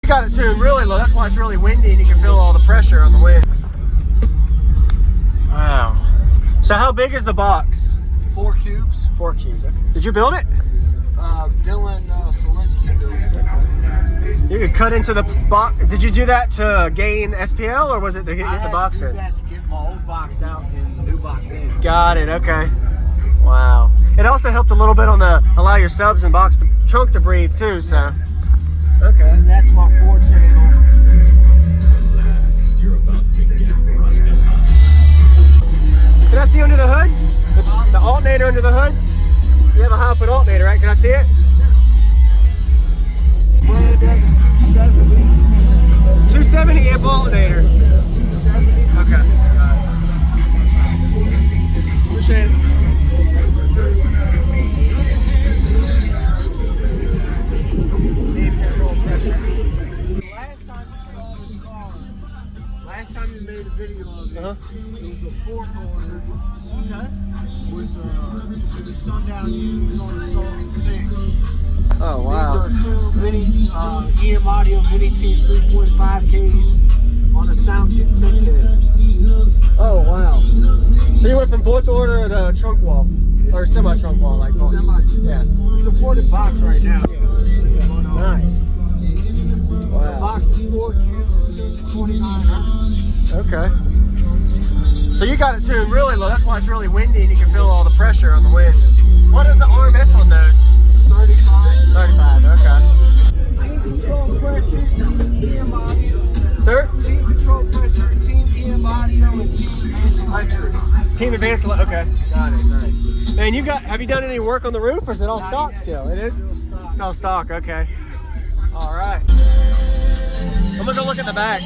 You got it tuned really low. That's why it's really windy and you can feel all the pressure on the wind. Wow. So how big is the box? 4 cubes. 4 cubes. Okay. Did you build it? Dylan Solinsky built it. Okay. You could cut into the box. Did you do that to gain SPL or was it to get the box in? I had to get my old box out and the new box in. Got it. Okay. Wow. It also helped a little bit on the allow your subs and box trunk to breathe too. So. Okay. And that's my 4 channel. Can I see under the hood? The alternator under the hood? You have a high output alternator, right? Can I see it? Brand X 270. 270 amp alternator. 270. Okay. Got it. Appreciate it. Last time you saw this car, last time you made a video of it, it was a 4th order. Okay. With the sundown used on the Salt 6. Oh wow. These are 2 mini EM Audio Mini T 3.5Ks on a Soundchip 10K. Oh wow. So you went from 4th order to trunk wall, or semi trunk wall, like yeah. Supported box right now. Nice. Wow. The box is 4 cubes, it's tuned to 29 hertz. Okay. So you got it tuned really low. That's why it's really windy and you can feel all the pressure on the wind. What is the RMS on those? 35. 35. Okay. Team control pressure, EM Audio. Sir? Team control pressure, Team EM Audio, and Team Advanced Electric. Team Advanced Okay. Got it. Nice. And have you done any work on the roof or is it all stock still? It is? Still stock. Okay. All right. I'm gonna go look at the back.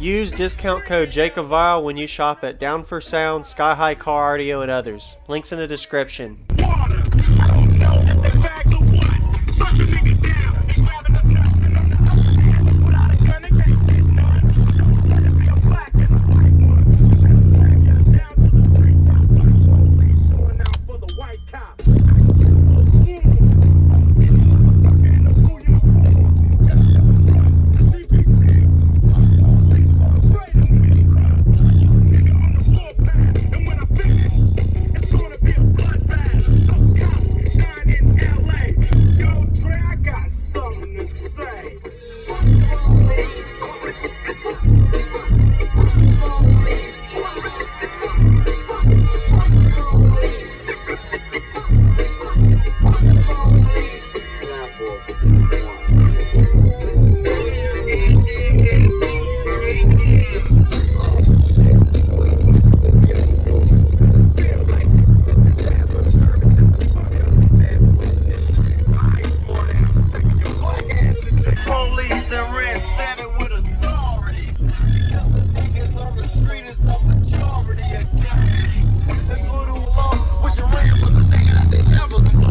Use discount code JacobViral when you shop at Down for Sound, Sky High Car Audio, and others. Links in the description. I got problem.